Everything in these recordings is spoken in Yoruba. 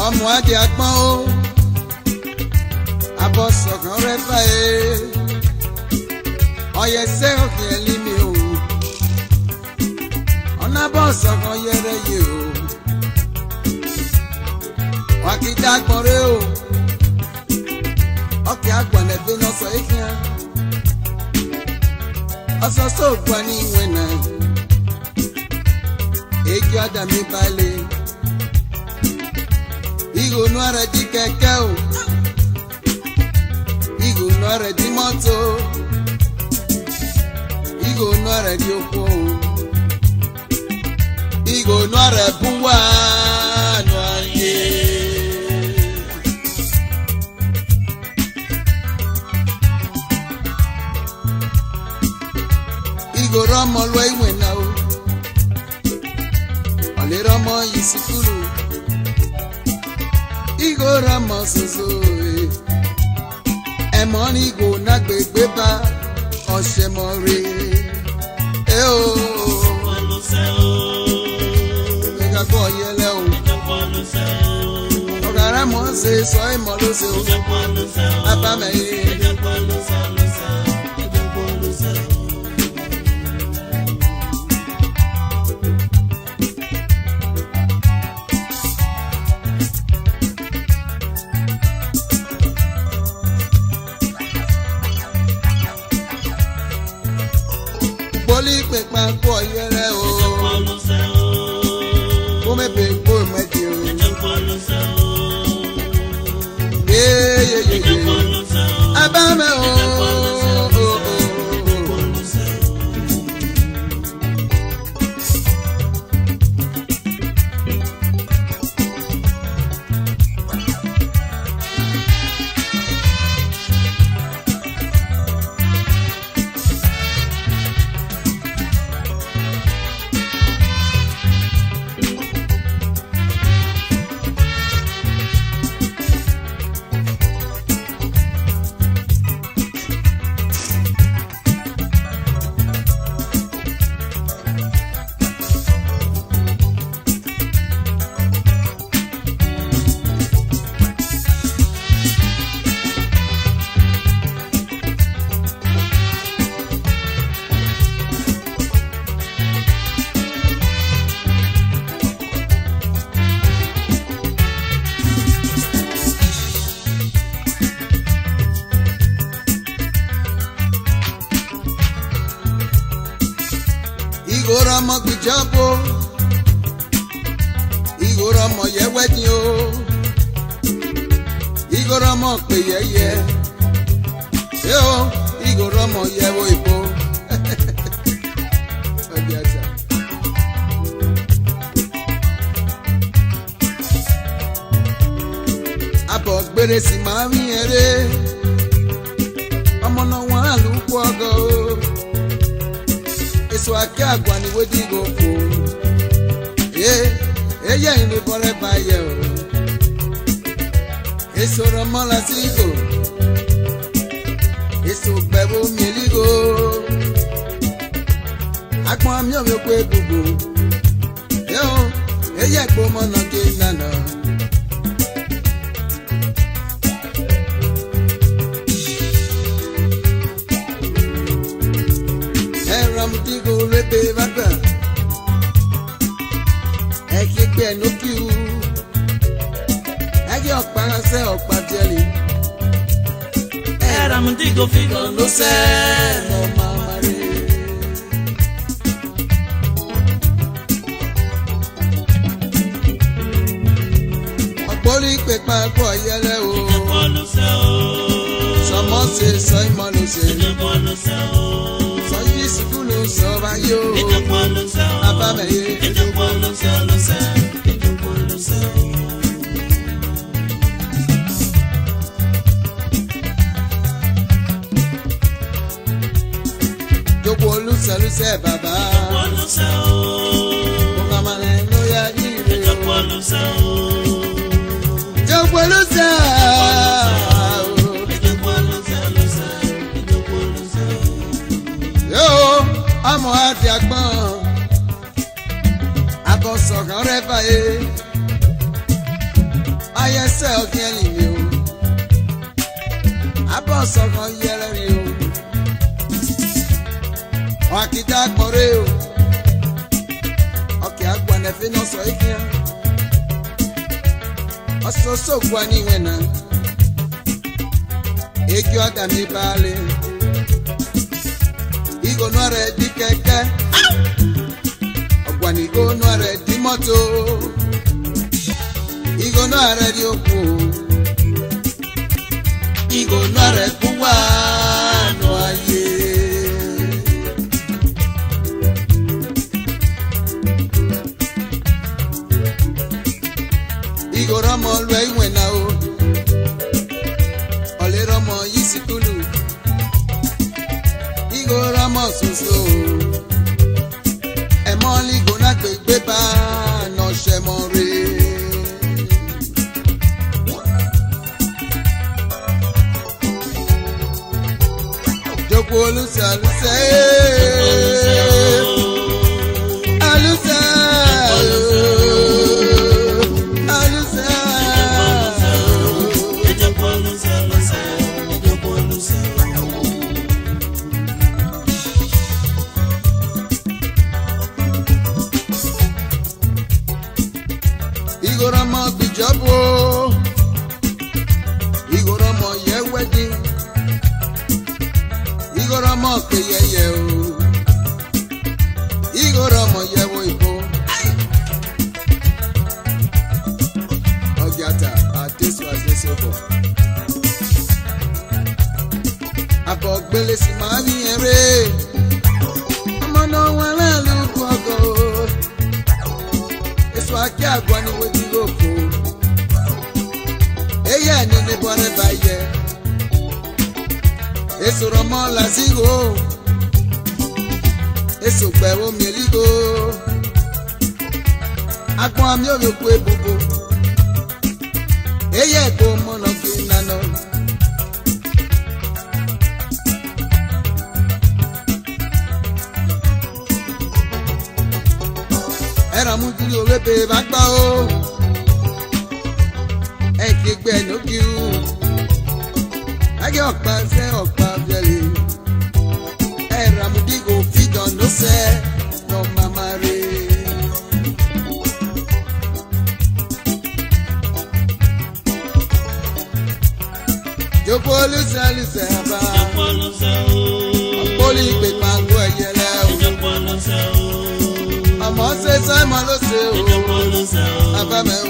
Ọmọdé agbọ́n o, abọ́sọ̀kan rẹ̀ fàyè, ọ̀yẹ̀sẹ̀ òkè ẹ̀lí mi o, ọ̀nà abọ́sọ̀kan yẹrẹ yìí o, wàkìdá agbọ̀n rẹ̀ o, ọkẹ́ agbọ̀n ẹ̀gbẹ́ náà sọ ìfìyàn, ọ̀sọ̀sọ̀ ògbọ́n ní ìwé náà, èjì àdàmì balẹ̀. Igo no ara di kẹ̀kẹ́ o, igo no ara di mọ́tò, igo no ara di oko o, igo no ara bún wá no ayé. Igo rọmọ lọ ìwé náà o, ọ̀lẹ́ rọmọ yìí sí kúrò. Igo ramo soso ẹmọ ni igo nagbegbe ba ọsẹ mọre o. Mega kọ yẹlẹ o. Ọ̀gára mọ̀ ṣe sọ ìmọ̀ ló ṣe o. Abámẹ́yẹ. Boli pepa ko yere o. Ko me pe ko me ti o. Yeah. Aba me o. Igora mo gbijabo, igora mo yewedi o, igora mo pe yeye, o, igora mo yewo ibo. Abo gbere si ma mi ere, ọmọ náà wọn àlùkò ọgọ o. So I can't go anywhere to go for. Yeah, in the forever year. It's so romantico. It's so bebo miligo. I come your way, boo boo. Yo, yeah, go on again, nana. Ramutigo rebe vada, ekigbe no kiu, egi okpara se okpatieli. Ramutigo figo no se no mamare. Opoli pepa ko yele o. Somo se so imo no se. Sikulu so ba yo. Abame ye. Joko lusa baba. Mukamane no ya ire. Joko lusa. Yo, amo ati agbon. Akọsọkan rẹ fàyè. Ayẹsẹ ọkẹ ẹni o. Abọsọkan yẹrẹ rí o. Akita kpọrọ o. Ọkẹ agbọnẹfẹ n'ọsọ ike. Ọsọsọ gwa n'iwe na. Eki ọda mi baale. Igono rẹ di kẹ̀kẹ́. Ọgbani igono rẹ di mọ́tò. Igono rẹ di oko. Igono rẹ kú wá nù ayé. Igoromo lu iwe na o. Oleromo yisikulu. Igoromo soso. Emoli gona gbegbe ba no shemore. Joko lusa lusa. Alusa. Igoromo bijabo. Igoromo yewedi. Igoromo keyeye o. Igoromo yewo ibo. Ogiata atesu asesebo. Abogbele si ma ni ere. Ọmọ náà wọn lẹ́nu kọ́kọ́. Èso akí àgbọ̀ ni wọ́n ti lóko. Eyé ẹni ní bọ́rẹ́ bá yẹ. Èso rọmọ làzíro. Èso gbẹ̀wò mìírìgò. Agbọ̀n àmì òyòkú ebùbò. Eyé ẹ̀gbọ́ mọ́nà fi nànà. Ẹ̀rọ mú kiri òwe bè bá gbọ́ o. Ẹ̀ kí gbẹ lókì o. Ẹ̀gẹ́ ọ̀pá ṣẹ́ ọ̀pá bẹ̀rẹ̀. Ẹ̀rọ mú dígò fìdán ló ṣẹ́ lọ màmá rẹ̀. Joko lusa lusa bá. Ọ̀pọ̀lì ìpè pàgọ́ ẹ̀yẹlẹ o. Ọmọ ṣe sẹ́mọ̀ ló ṣe o. Abámẹ́ o.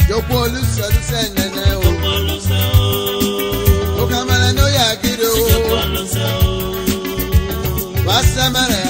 Joko lusa lusa nene o. Okamala no ya giro. Wasamara